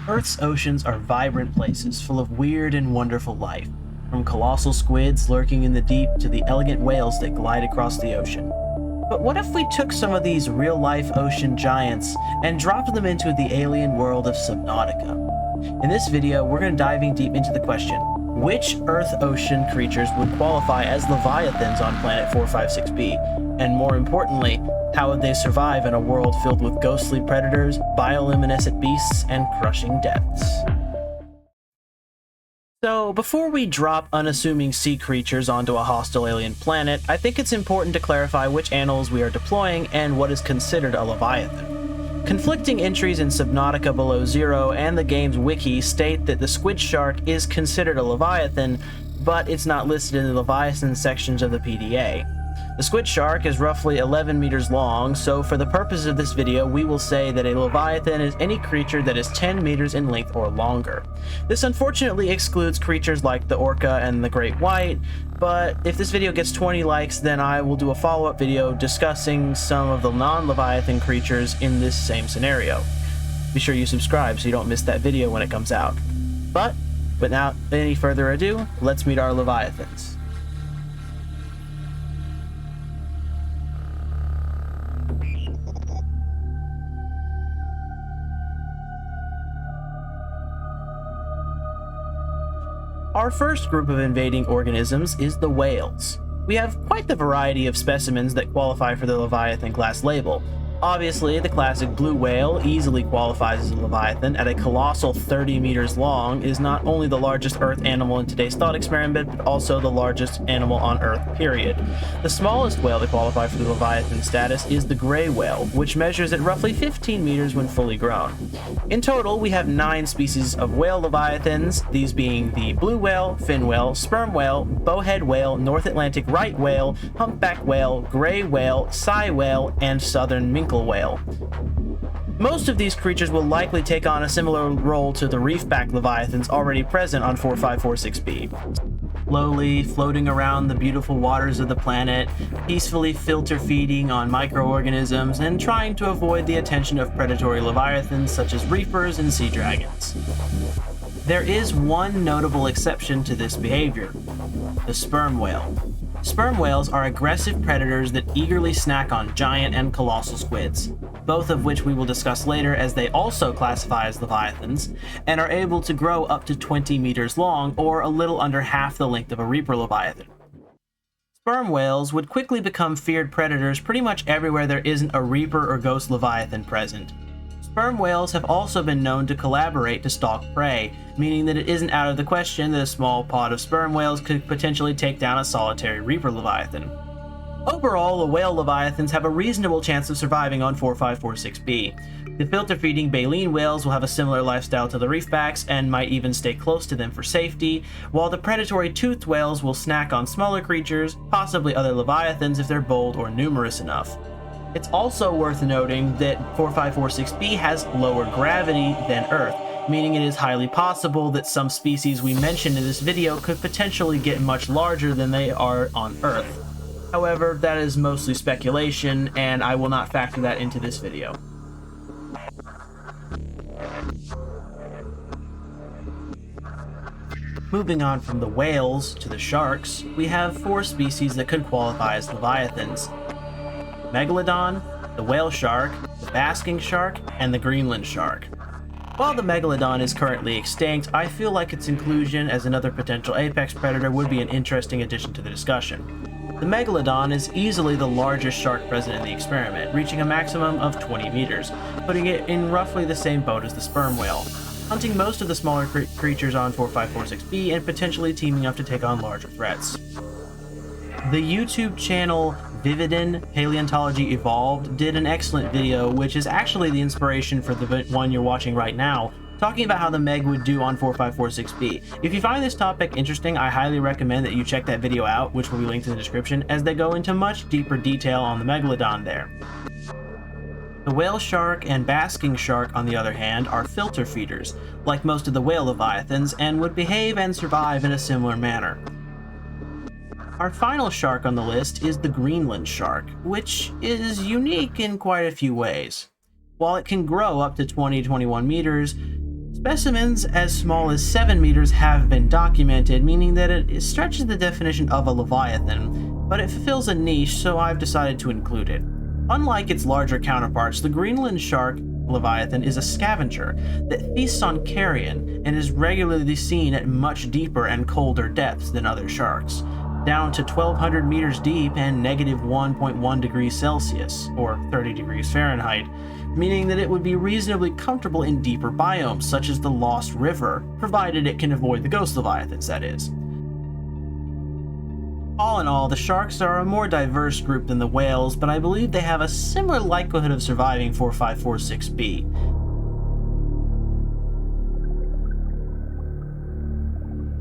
Earth's oceans are vibrant places full of weird and wonderful life, from colossal squids lurking in the deep to the elegant whales that glide across the ocean. But what if we took some of these real-life ocean giants and dropped them into the alien world of Subnautica? In this video, we're going to diving deep into the question, which Earth ocean creatures would qualify as Leviathans on planet 456b? And more importantly, how would they survive in a world filled with ghostly predators, bioluminescent beasts, and crushing depths? So, before we drop unassuming sea creatures onto a hostile alien planet, I think it's important to clarify which animals we are deploying and what is considered a Leviathan. Conflicting entries in Subnautica Below Zero and the game's wiki state that the squid shark is considered a Leviathan, but it's not listed in the Leviathan sections of the PDA. The squid shark is roughly 11 meters long, so for the purpose of this video, we will say that a Leviathan is any creature that is 10 meters in length or longer. This unfortunately excludes creatures like the orca and the great white, but if this video gets 20 likes, then I will do a follow-up video discussing some of the non-Leviathan creatures in this same scenario. Be sure you subscribe so you don't miss that video when it comes out. But, without any further ado, let's meet our Leviathans. Our first group of invading organisms is the whales. We have quite the variety of specimens that qualify for the Leviathan class label. Obviously, the classic blue whale easily qualifies as a Leviathan at a colossal 30 meters long, is not only the largest Earth animal in today's thought experiment, but also the largest animal on Earth, period. The smallest whale to qualify for the Leviathan status is the gray whale, which measures at roughly 15 meters when fully grown. In total, we have 9 species of whale Leviathans, these being the blue whale, fin whale, sperm whale, bowhead whale, North Atlantic right whale, humpback whale, gray whale, sei whale, and southern minke whale. Most of these creatures will likely take on a similar role to the reefback Leviathans already present on 4546b. Slowly floating around the beautiful waters of the planet, peacefully filter feeding on microorganisms, and trying to avoid the attention of predatory Leviathans such as reefers and sea dragons. There is one notable exception to this behavior: the sperm whale. Sperm whales are aggressive predators that eagerly snack on giant and colossal squids, both of which we will discuss later, as they also classify as Leviathans, and are able to grow up to 20 meters long, or a little under half the length of a reaper Leviathan. Sperm whales would quickly become feared predators pretty much everywhere there isn't a reaper or ghost Leviathan present. Sperm whales have also been known to collaborate to stalk prey, meaning that it isn't out of the question that a small pod of sperm whales could potentially take down a solitary reaper Leviathan. Overall, the whale Leviathans have a reasonable chance of surviving on 4546b. The filter-feeding baleen whales will have a similar lifestyle to the reefbacks and might even stay close to them for safety, while the predatory toothed whales will snack on smaller creatures, possibly other Leviathans if they're bold or numerous enough. It's also worth noting that 4546b has lower gravity than Earth, meaning it is highly possible that some species we mentioned in this video could potentially get much larger than they are on Earth. However, that is mostly speculation, and I will not factor that into this video. Moving on from the whales to the sharks, we have 4 species that could qualify as Leviathans: Megalodon, the whale shark, the basking shark, and the Greenland shark. While the Megalodon is currently extinct, I feel like its inclusion as another potential apex predator would be an interesting addition to the discussion. The Megalodon is easily the largest shark present in the experiment, reaching a maximum of 20 meters, putting it in roughly the same boat as the sperm whale, hunting most of the smaller creatures on 4546b and potentially teaming up to take on larger threats. The YouTube channel Vividin Paleontology Evolved did an excellent video, which is actually the inspiration for the one you're watching right now, talking about how the Meg would do on 4546b. If you find this topic interesting, I highly recommend that you check that video out, which will be linked in the description, as they go into much deeper detail on the Megalodon there. The whale shark and basking shark, on the other hand, are filter feeders, like most of the whale Leviathans, and would behave and survive in a similar manner. Our final shark on the list is the Greenland shark, which is unique in quite a few ways. While it can grow up to 20-21 meters, Specimens as small as 7 meters have been documented, meaning that it stretches the definition of a Leviathan, but it fulfills a niche, so I've decided to include it. Unlike its larger counterparts, the Greenland shark Leviathan is a scavenger that feasts on carrion and is regularly seen at much deeper and colder depths than other sharks, down to 1,200 meters deep and negative 1.1 degrees Celsius, or 30 degrees Fahrenheit, meaning that it would be reasonably comfortable in deeper biomes, such as the Lost River, provided it can avoid the ghost leviathans, that is. All in all, the sharks are a more diverse group than the whales, but I believe they have a similar likelihood of surviving 4546b.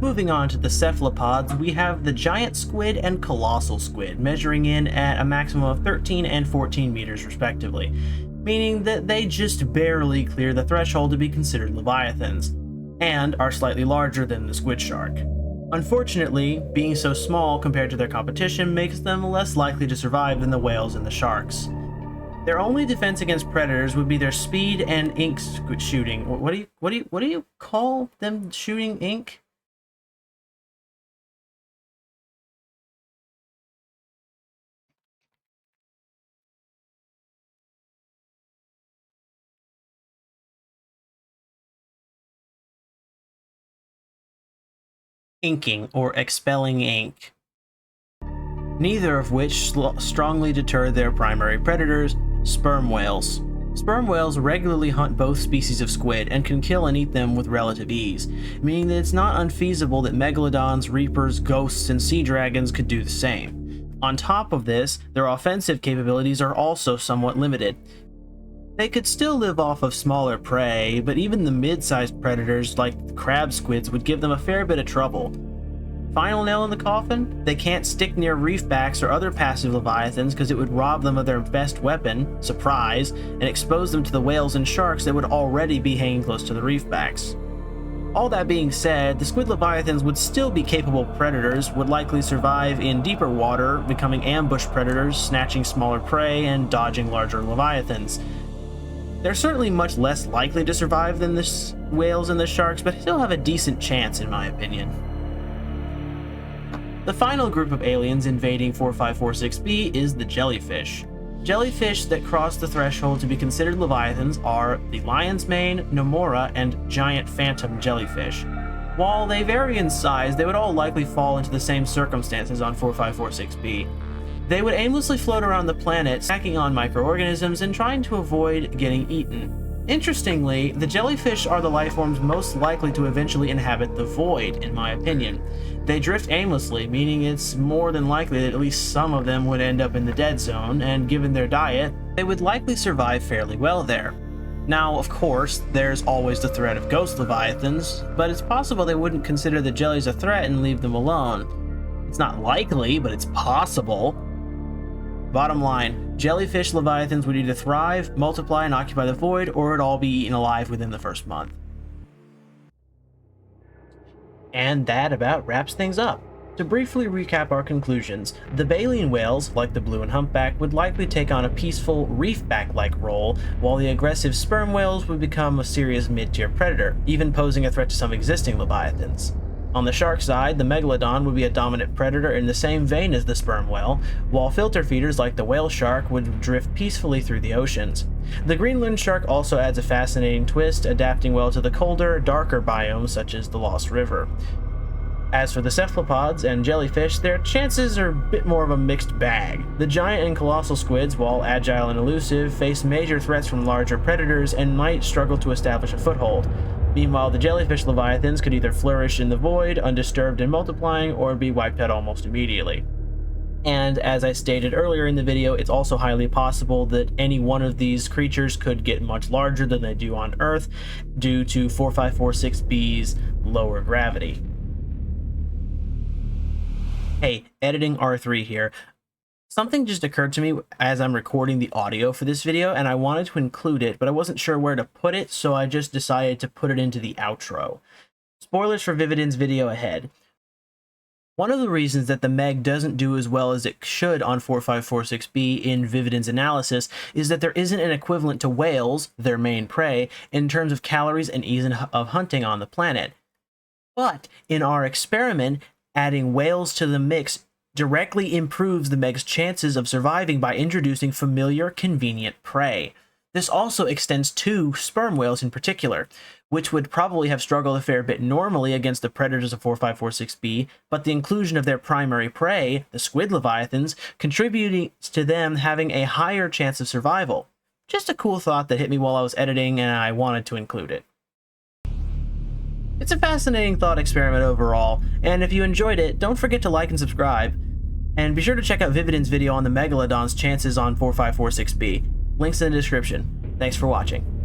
Moving on to the cephalopods, we have the giant squid and colossal squid, measuring in at a maximum of 13 and 14 meters respectively, meaning that they just barely clear the threshold to be considered leviathans, and are slightly larger than the squid shark. Unfortunately, being so small compared to their competition makes them less likely to survive than the whales and the sharks. Their only defense against predators would be their speed and ink shooting. What do you call them shooting ink? Inking or expelling ink, neither of which strongly deter their primary predators, sperm whales. Sperm whales regularly hunt both species of squid and can kill and eat them with relative ease, meaning that it's not unfeasible that megalodons, reapers, ghosts, and sea dragons could do the same. On top of this, their offensive capabilities are also somewhat limited. They could still live off of smaller prey, but even the mid-sized predators like crab squids would give them a fair bit of trouble. Final nail in the coffin? They can't stick near reefbacks or other passive leviathans because it would rob them of their best weapon, surprise, and expose them to the whales and sharks that would already be hanging close to the reefbacks. All that being said, the squid leviathans would still be capable predators, would likely survive in deeper water, becoming ambush predators, snatching smaller prey, and dodging larger leviathans. They're certainly much less likely to survive than the whales and the sharks, but still have a decent chance in my opinion. The final group of aliens invading 4546b is the jellyfish. Jellyfish that cross the threshold to be considered leviathans are the lion's mane, nomura, and giant phantom jellyfish. While they vary in size, they would all likely fall into the same circumstances on 4546b. They would aimlessly float around the planet, snacking on microorganisms and trying to avoid getting eaten. Interestingly, the jellyfish are the life forms most likely to eventually inhabit the void, in my opinion. They drift aimlessly, meaning it's more than likely that at least some of them would end up in the dead zone, and given their diet, they would likely survive fairly well there. Now, of course, there's always the threat of ghost leviathans, but it's possible they wouldn't consider the jellies a threat and leave them alone. It's not likely, but it's possible. Bottom line, jellyfish leviathans would either thrive, multiply, and occupy the void, or it'd all be eaten alive within the first month. And that about wraps things up. To briefly recap our conclusions, the baleen whales, like the blue and humpback, would likely take on a peaceful, reefback-like role, while the aggressive sperm whales would become a serious mid-tier predator, even posing a threat to some existing leviathans. On the shark side, the megalodon would be a dominant predator in the same vein as the sperm whale, while filter feeders like the whale shark would drift peacefully through the oceans. The Greenland shark also adds a fascinating twist, adapting well to the colder, darker biomes such as the Lost River. As for the cephalopods and jellyfish, their chances are a bit more of a mixed bag. The giant and colossal squids, while agile and elusive, face major threats from larger predators and might struggle to establish a foothold. Meanwhile, the jellyfish leviathans could either flourish in the void, undisturbed and multiplying, or be wiped out almost immediately. And as I stated earlier in the video, it's also highly possible that any one of these creatures could get much larger than they do on Earth due to 4546b's lower gravity. Hey, editing R3 here. Something just occurred to me as I'm recording the audio for this video, and I wanted to include it, but I wasn't sure where to put it, so I just decided to put it into the outro. Spoilers for Vividin's video ahead. One of the reasons that the Meg doesn't do as well as it should on 4546b in Vividan's analysis is that there isn't an equivalent to whales, their main prey, in terms of calories and ease of hunting on the planet. But in our experiment, adding whales to the mix directly improves the Meg's chances of surviving by introducing familiar, convenient prey. This also extends to sperm whales in particular, which would probably have struggled a fair bit normally against the predators of 4546b, but the inclusion of their primary prey, the squid leviathans, contributing to them having a higher chance of survival. Just a cool thought that hit me while I was editing, and I wanted to include it. It's a fascinating thought experiment overall, and if you enjoyed it, don't forget to like and subscribe. And be sure to check out Vividan's video on the Megalodon's chances on 4546b. Links in the description. Thanks for watching.